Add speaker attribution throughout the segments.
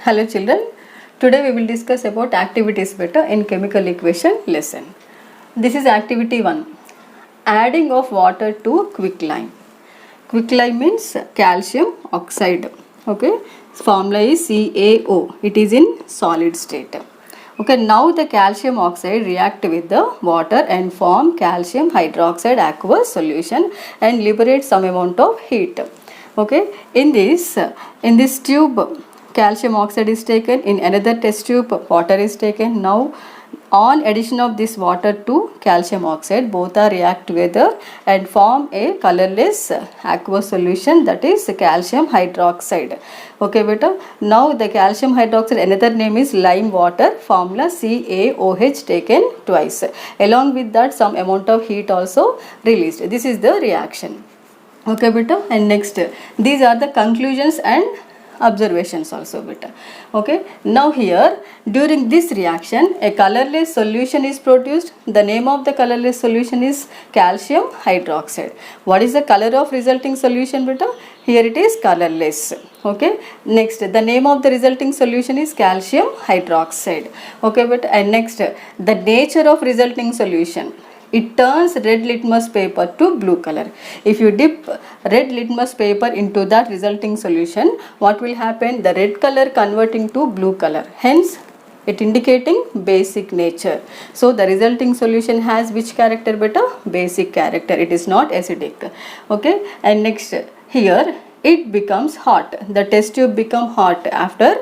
Speaker 1: Hello children, today we will discuss about activities better in chemical equation lesson. This is activity 1, adding of water to quicklime. Quicklime means calcium oxide, okay, formula is CaO, it is in solid state. Okay, now the calcium oxide react with the water and form calcium hydroxide aqueous solution and liberate some amount of heat. Okay, in this tube calcium oxide is taken, in another test tube water is taken. Now on addition of this water to calcium oxide, both are react together and form a colorless aqueous solution, that is calcium hydroxide. Okay beta, now the calcium hydroxide another name is lime water, formula CaOH taken twice. Along with that some amount of heat also released. This is the reaction. Okay beta, and next these are the conclusions and observations also beta. Okay, now here during this reaction a colorless solution is produced. The name of the colorless solution is calcium hydroxide. What is the color of resulting solution beta? Here it is colorless. Okay, next the name of the resulting solution is calcium hydroxide. Okay beta, and next the nature of resulting solution, it turns red litmus paper to blue color. If you dip red litmus paper into that resulting solution, what will happen? The red color converting to blue color. Hence, it indicating basic nature. So, the resulting solution has which character beta? Basic character. It is not acidic. Okay. And next, here it becomes hot. The test tube become hot after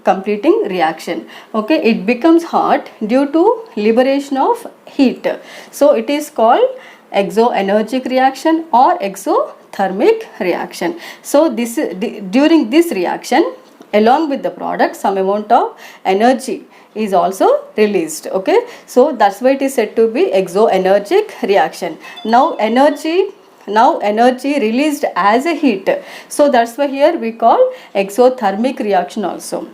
Speaker 1: completing reaction. Okay, it becomes hot due to liberation of heat. So it is called exoenergic reaction or exothermic reaction. So this during this reaction, along with the product, some amount of energy is also released. Okay, so that's why it is said to be exoenergic reaction. Now energy released as a heat, so that's why here we call exothermic reaction also.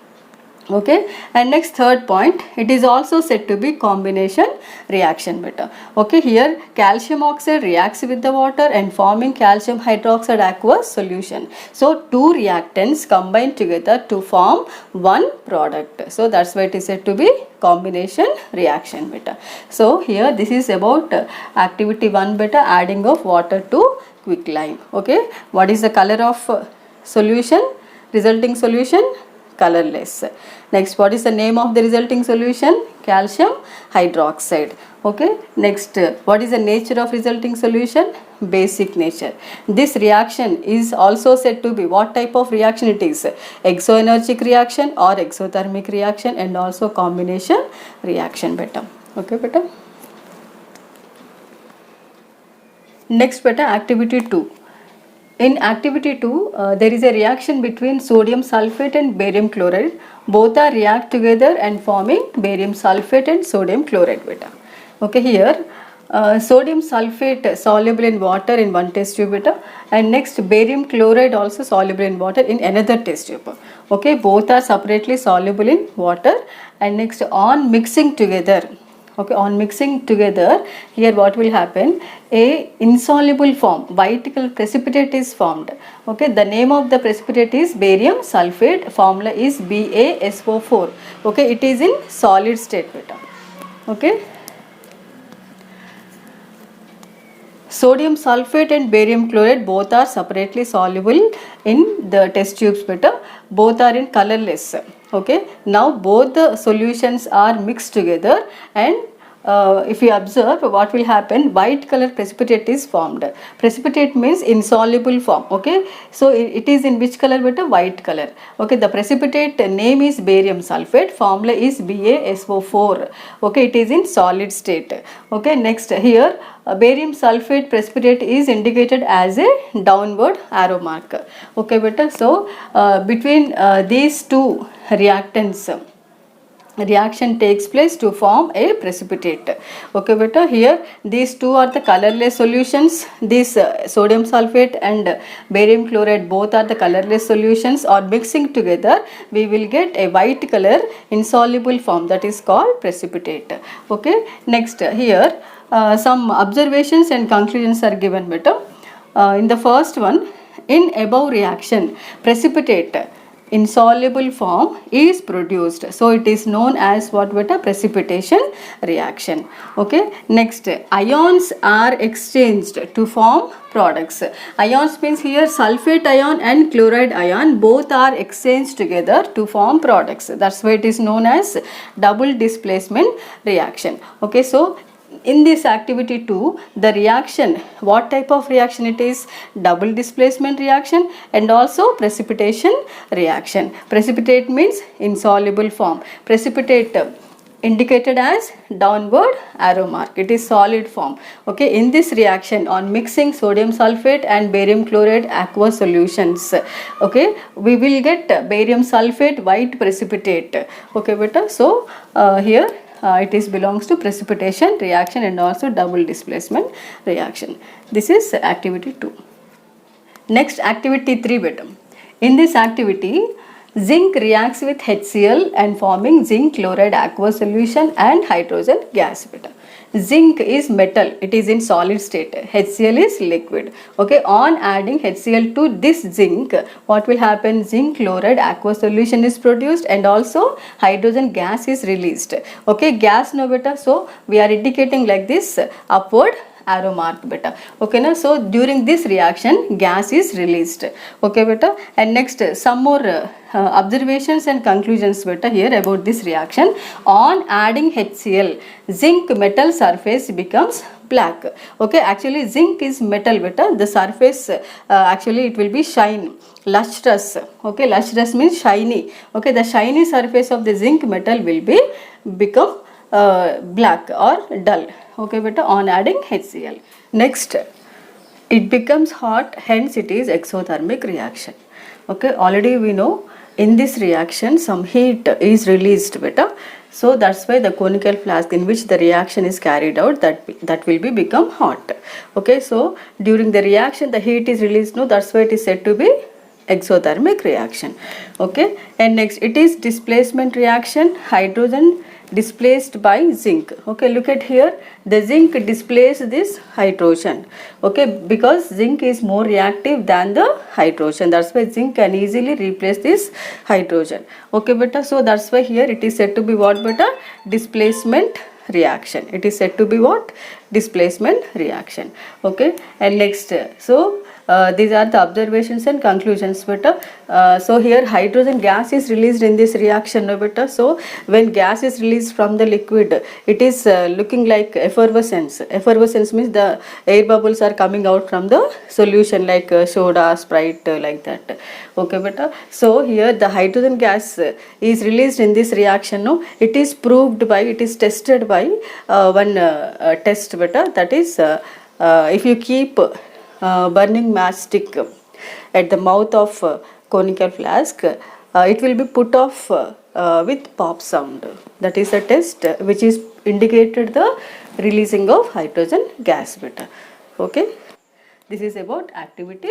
Speaker 1: Okay, and next third point, it is also said to be combination reaction beta. Okay, here calcium oxide reacts with the water and forming calcium hydroxide aqueous solution. So two reactants combine together to form one product. So that's why it is said to be combination reaction beta. So here this is about activity 1 beta, adding of water to quicklime. Okay, what is the color of solution? Resulting solution colorless. Next, what is the name of the resulting solution? Calcium hydroxide. Okay, next, what is the nature of resulting solution? Basic nature. This reaction is also said to be, what type of reaction it is? Exoenergic reaction or exothermic reaction, and also combination reaction beta. Okay beta. Next beta, activity 2. In activity 2, there is a reaction between sodium sulfate and barium chloride. Both are react together and forming barium sulfate and sodium chloride beta. Okay, here sodium sulfate soluble in water in one test tube beta, and next barium chloride also soluble in water in another test tube. Okay, both are separately soluble in water, and next on mixing together. Okay, on mixing together, here what will happen? A insoluble form, white color precipitate is formed. Okay, the name of the precipitate is barium sulfate, formula is BaSO4. Okay, it is in solid state beta. Okay, sodium sulfate and barium chloride both are separately soluble in the test tubes beta. Both are in colorless. Okay, now both the solutions are mixed together, and if you observe, what will happen? White color precipitate is formed. Precipitate means insoluble form. Okay, so it is in which color beta? White color. Okay, the precipitate name is barium sulfate, formula is BaSO4. Okay, it is in solid state. Okay, next here barium sulfate precipitate is indicated as a downward arrow mark. Okay beta, so between these two reactants, reaction takes place to form a precipitate. Okay beta, here these two are the colorless solutions. This sodium sulfate and barium chloride both are the colorless solutions. Or mixing together, we will get a white color insoluble form, that is called precipitate. Okay, next here some observations and conclusions are given beta. In the first one, in above reaction, precipitate insoluble form is produced. So it is known as what beta? Precipitation reaction. Okay. Next, ions are exchanged to form products. Ions means here sulfate ion and chloride ion both are exchanged together to form products. That's why it is known as double displacement reaction. Okay. So in this activity 2, the reaction, what type of reaction it is? Double displacement reaction and also precipitation reaction. Precipitate means insoluble form. Precipitate indicated as downward arrow mark. It is solid form. Okay, in this reaction, on mixing sodium sulfate and barium chloride aqueous solutions, okay, we will get barium sulfate white precipitate. Okay beta, so here it is belongs to precipitation reaction and also double displacement reaction. This is activity 2. Next, activity 3 beta. In this activity, zinc reacts with HCl and forming zinc chloride aqueous solution and hydrogen gas beta. Zinc is metal, it is in solid state. HCl is liquid. Okay, on adding HCl to this zinc, what will happen? Zinc chloride aqueous solution is produced and also hydrogen gas is released. Okay, gas no beta, so we are indicating like this upward arrow mark beta. Okay na, so during this reaction gas is released. Okay beta, and next some more observations and conclusions beta here about this reaction. On adding HCl, zinc metal surface becomes black. Okay, actually zinc is metal beta, the surface actually it will be shine, lustrous. Okay, lustrous means shiny. Okay, the shiny surface of the zinc metal will be become black or dull. Okay beta, on adding HCl. Next, it becomes hot, hence it is exothermic reaction. Okay, already we know in this reaction some heat is released beta, so that's why the conical flask in which the reaction is carried out, that will be become hot. Okay, so during the reaction the heat is released, no, that's why it is said to be exothermic reaction. Okay, and next it is displacement reaction, hydrogen displaced by zinc. Okay, look at here, the zinc displaces this hydrogen. Okay, because zinc is more reactive than the hydrogen, that's why zinc can easily replace this hydrogen. Okay beta, so that's why here it is said to be what beta? Displacement reaction. It is said to be what? Displacement reaction. Okay, and next, so these are the observations and conclusions beta. So here hydrogen gas is released in this reaction no beta. So when gas is released from the liquid, it is looking like effervescence. Effervescence means the air bubbles are coming out from the solution like soda, Sprite, like that. Okay beta, so here the hydrogen gas is released in this reaction, no, it is proved by, it is tested by one test beta, that is if you keep burning matchstick at the mouth of conical flask, it will be put off with pop sound. That is a test which is indicated the releasing of hydrogen gas beta. Okay, this is about activity